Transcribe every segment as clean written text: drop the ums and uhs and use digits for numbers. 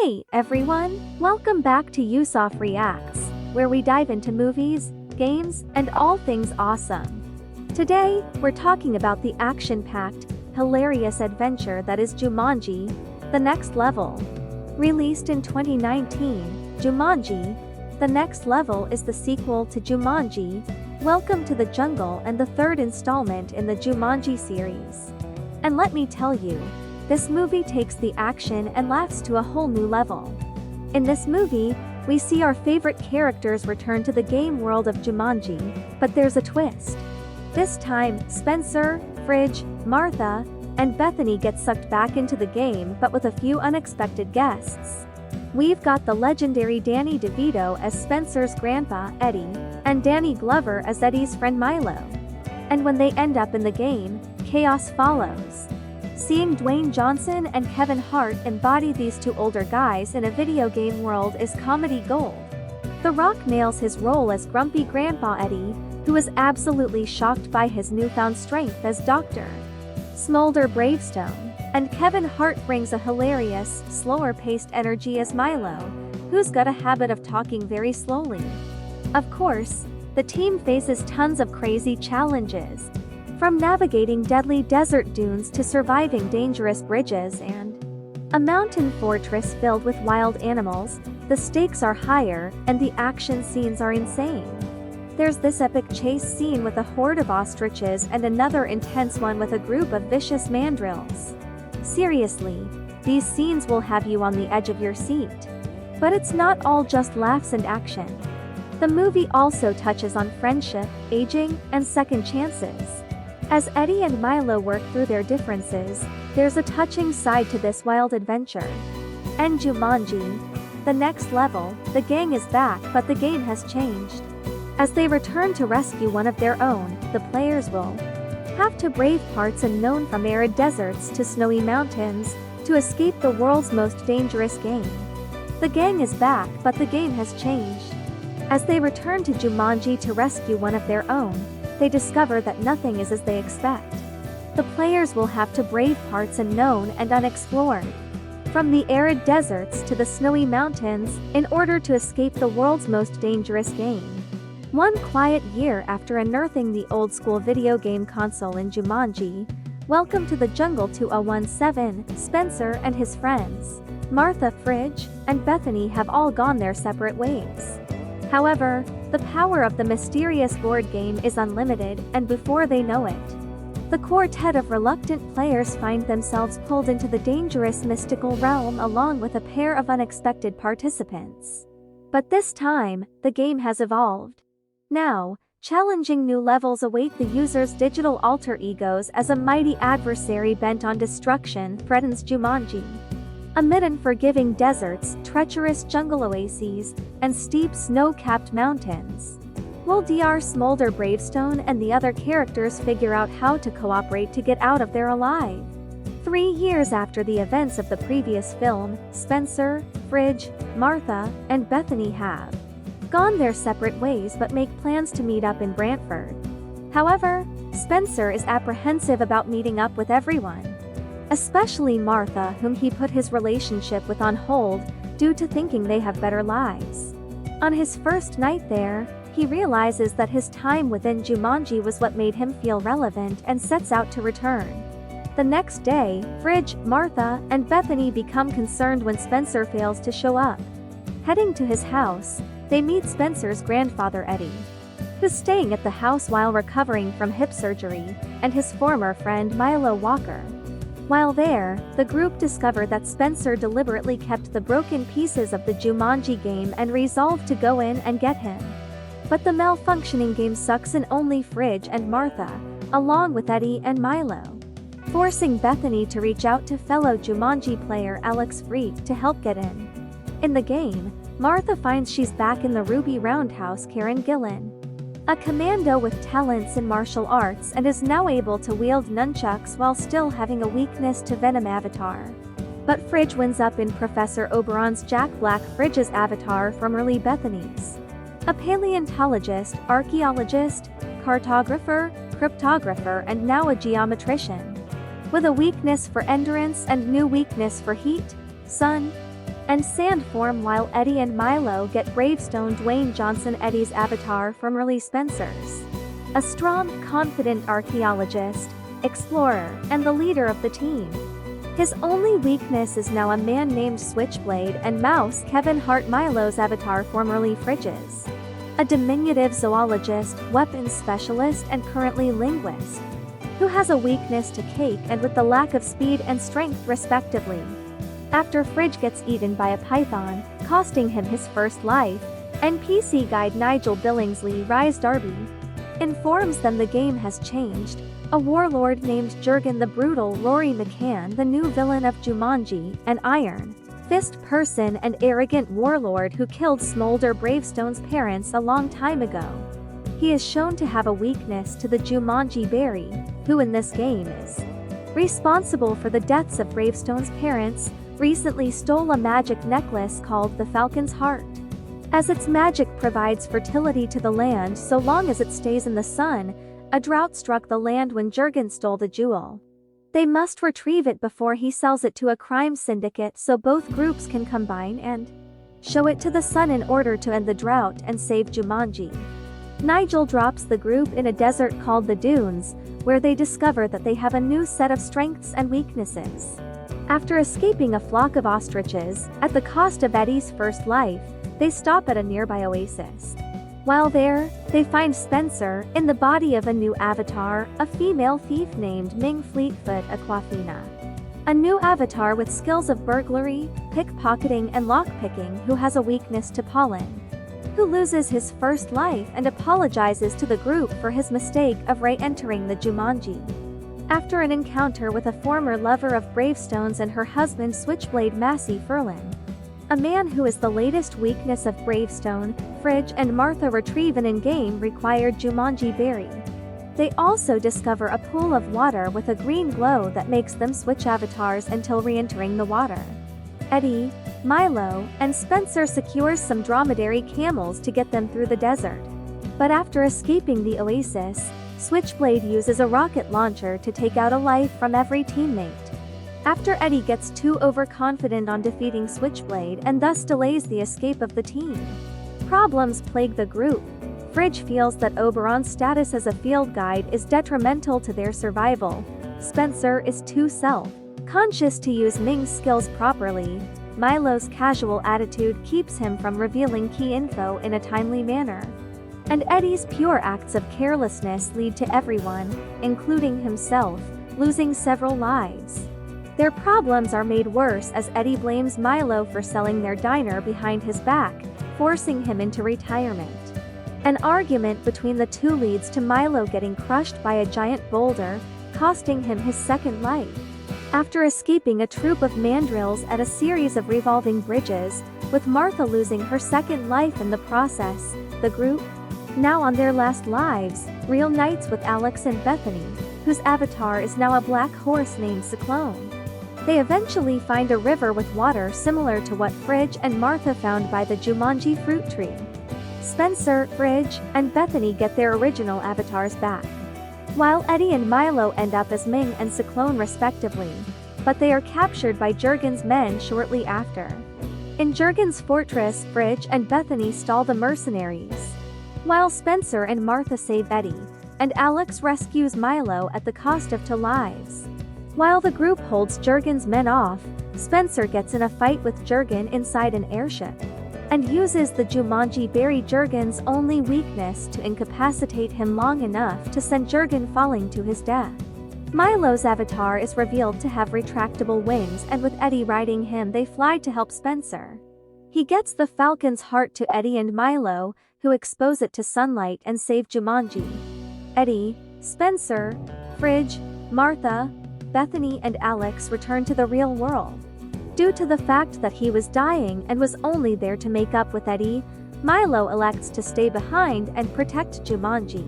Hey everyone, welcome back to Yusof Reacts, where we dive into movies, games, and all things awesome. Today, we're talking about the action-packed, hilarious adventure that is Jumanji, The Next Level. Released in 2019, Jumanji, The Next Level is the sequel to Jumanji, Welcome to the Jungle and the third installment in the Jumanji series. And let me tell you, this movie takes the action and laughs to a whole new level. In this movie, we see our favorite characters return to the game world of Jumanji, but there's a twist. This time, Spencer, Fridge, Martha, and Bethany get sucked back into the game but with a few unexpected guests. We've got the legendary Danny DeVito as Spencer's grandpa, Eddie, and Danny Glover as Eddie's friend Milo. And when they end up in the game, chaos follows. Seeing Dwayne Johnson and Kevin Hart embody these two older guys in a video game world is comedy gold. The Rock nails his role as grumpy Grandpa Eddie, who is absolutely shocked by his newfound strength as Dr. Smolder Bravestone, and Kevin Hart brings a hilarious, slower-paced energy as Milo, who's got a habit of talking very slowly. Of course, the team faces tons of crazy challenges, from navigating deadly desert dunes to surviving dangerous bridges and a mountain fortress filled with wild animals. The stakes are higher, and the action scenes are insane. There's this epic chase scene with a horde of ostriches and another intense one with a group of vicious mandrills. Seriously, these scenes will have you on the edge of your seat. But it's not all just laughs and action. The movie also touches on friendship, aging, and second chances. As Eddie and Milo work through their differences, there's a touching side to this wild adventure. And Jumanji, The Next Level, the gang is back but the game has changed. As they return to rescue one of their own, the players will have to brave parts unknown from arid deserts to snowy mountains, to escape the world's most dangerous game. The gang is back but the game has changed. As they return to Jumanji to rescue one of their own, they discover that nothing is as they expect. The players will have to brave parts unknown and unexplored, from the arid deserts to the snowy mountains, in order to escape the world's most dangerous game. One quiet year after unearthing the old-school video game console in Jumanji, Welcome to the Jungle 2017, Spencer and his friends, Martha, Fridge, and Bethany have all gone their separate ways. However, the power of the mysterious board game is unlimited, and before they know it, the quartet of reluctant players find themselves pulled into the dangerous mystical realm along with a pair of unexpected participants. But this time, the game has evolved. Now, challenging new levels await the user's digital alter egos as a mighty adversary bent on destruction threatens Jumanji. Amid unforgiving deserts, treacherous jungle oases, and steep snow-capped mountains, will Dr. Smolder Bravestone and the other characters figure out how to cooperate to get out of there alive? 3 years after the events of the previous film, Spencer, Fridge, Martha, and Bethany have gone their separate ways but make plans to meet up in Brantford. However, Spencer is apprehensive about meeting up with everyone, especially Martha, whom he put his relationship with on hold due to thinking they have better lives. On his first night there, he realizes that his time within Jumanji was what made him feel relevant and sets out to return. The next day, Fridge, Martha, and Bethany become concerned when Spencer fails to show up. Heading to his house, they meet Spencer's grandfather Eddie, who's staying at the house while recovering from hip surgery, and his former friend Milo Walker. While there, the group discover that Spencer deliberately kept the broken pieces of the Jumanji game and resolved to go in and get him. But the malfunctioning game sucks in only Fridge and Martha, along with Eddie and Milo, forcing Bethany to reach out to fellow Jumanji player Alex Freak to help get in. In the game, Martha finds she's back in the Ruby Roundhouse Karen Gillan, a commando with talents in martial arts, and is now able to wield nunchucks while still having a weakness to Venom Avatar. But Fridge winds up in Professor Oberon's Jack Black, Fridge's avatar formerly Bethany's, a paleontologist, archaeologist, cartographer, cryptographer, and now a geometrician, with a weakness for endurance and new weakness for heat, sun, and sand form, while Eddie and Milo get Bravestone Dwayne Johnson, Eddie's avatar formerly Spencer's. A strong, confident archaeologist, explorer, and the leader of the team. His only weakness is now a man named Switchblade and Mouse Kevin Hart, Milo's avatar formerly Fridge's. A diminutive zoologist, weapons specialist, and currently linguist, who has a weakness to cake and with the lack of speed and strength respectively. After Fridge gets eaten by a python, costing him his first life, NPC guide Nigel Billingsley Rise Darby informs them the game has changed. A warlord named Jurgen the Brutal Rory McCann, the new villain of Jumanji, an iron fist person and arrogant warlord who killed Smolder Bravestone's parents a long time ago. He is shown to have a weakness to the Jumanji berry, who in this game is responsible for the deaths of Bravestone's parents, recently stole a magic necklace called the Falcon's Heart. As its magic provides fertility to the land so long as it stays in the sun, a drought struck the land when Jurgen stole the jewel. They must retrieve it before he sells it to a crime syndicate so both groups can combine and show it to the sun in order to end the drought and save Jumanji. Nigel drops the group in a desert called the Dunes, where they discover that they have a new set of strengths and weaknesses. After escaping a flock of ostriches, at the cost of Eddie's first life, they stop at a nearby oasis. While there, they find Spencer, in the body of a new avatar, a female thief named Ming Fleetfoot Aquafina. A new avatar with skills of burglary, pickpocketing and lockpicking, who has a weakness to pollen, who loses his first life and apologizes to the group for his mistake of re-entering the Jumanji. After an encounter with a former lover of Bravestone's and her husband Switchblade Massey Ferlin, a man who is the latest weakness of Bravestone, Fridge and Martha retrieve an in-game required Jumanji berry. They also discover a pool of water with a green glow that makes them switch avatars until re-entering the water. Eddie, Milo, and Spencer secures some dromedary camels to get them through the desert. But after escaping the oasis, Switchblade uses a rocket launcher to take out a life from every teammate. After Eddie gets too overconfident on defeating Switchblade and thus delays the escape of the team, problems plague the group. Fridge feels that Oberon's status as a field guide is detrimental to their survival. Spencer is too self-conscious to use Ming's skills properly. Milo's casual attitude keeps him from revealing key info in a timely manner. And Eddie's pure acts of carelessness lead to everyone, including himself, losing several lives. Their problems are made worse as Eddie blames Milo for selling their diner behind his back, forcing him into retirement. An argument between the two leads to Milo getting crushed by a giant boulder, costing him his second life. After escaping a troop of mandrills at a series of revolving bridges, with Martha losing her second life in the process, the group, now on their last lives, reunites with Alex and Bethany, whose avatar is now a black horse named Cyclone. They eventually find a river with water similar to what Fridge and Martha found by the Jumanji fruit tree. Spencer, Fridge, and Bethany get their original avatars back, while Eddie and Milo end up as Ming and Cyclone respectively, but they are captured by Jurgen's men shortly after. In Jurgen's fortress, Fridge and Bethany stall the mercenaries, while Spencer and Martha save Eddie, and Alex rescues Milo at the cost of 2 lives. While the group holds Jurgen's men off, Spencer gets in a fight with Jurgen inside an airship, and uses the Jumanji berry, Jurgen's only weakness, to incapacitate him long enough to send Jurgen falling to his death. Milo's avatar is revealed to have retractable wings, and with Eddie riding him they fly to help Spencer. He gets the Falcon's Heart to Eddie and Milo, who expose it to sunlight and save Jumanji. Eddie, Spencer, Fridge, Martha, Bethany and Alex return to the real world. Due to the fact that he was dying and was only there to make up with Eddie, Milo elects to stay behind and protect Jumanji.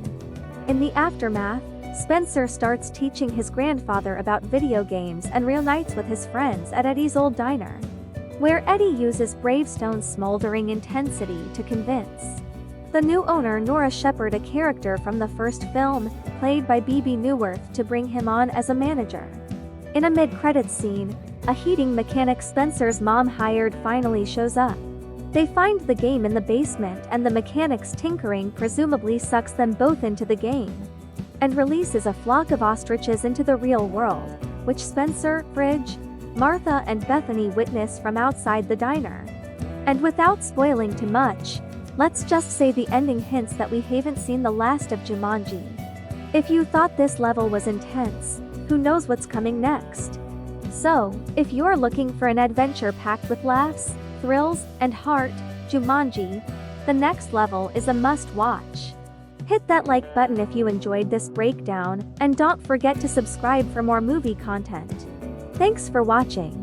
In the aftermath, Spencer starts teaching his grandfather about video games and reunites with his friends at Eddie's old diner, where Eddie uses Bravestone's smoldering intensity to convince the new owner, Nora Shepherd, a character from the first film, played by Bebe Neuwirth, to bring him on as a manager. In a mid-credits scene, a heating mechanic Spencer's mom hired finally shows up. They find the game in the basement and the mechanic's tinkering presumably sucks them both into the game and releases a flock of ostriches into the real world, which Spencer, Fridge, Martha and Bethany witness from outside the diner. And without spoiling too much, let's just say the ending hints that we haven't seen the last of Jumanji. If you thought this level was intense, who knows what's coming next? So, if you're looking for an adventure packed with laughs, thrills, and heart, Jumanji, the next level is a must-watch. Hit that like button if you enjoyed this breakdown, and don't forget to subscribe for more movie content. Thanks for watching.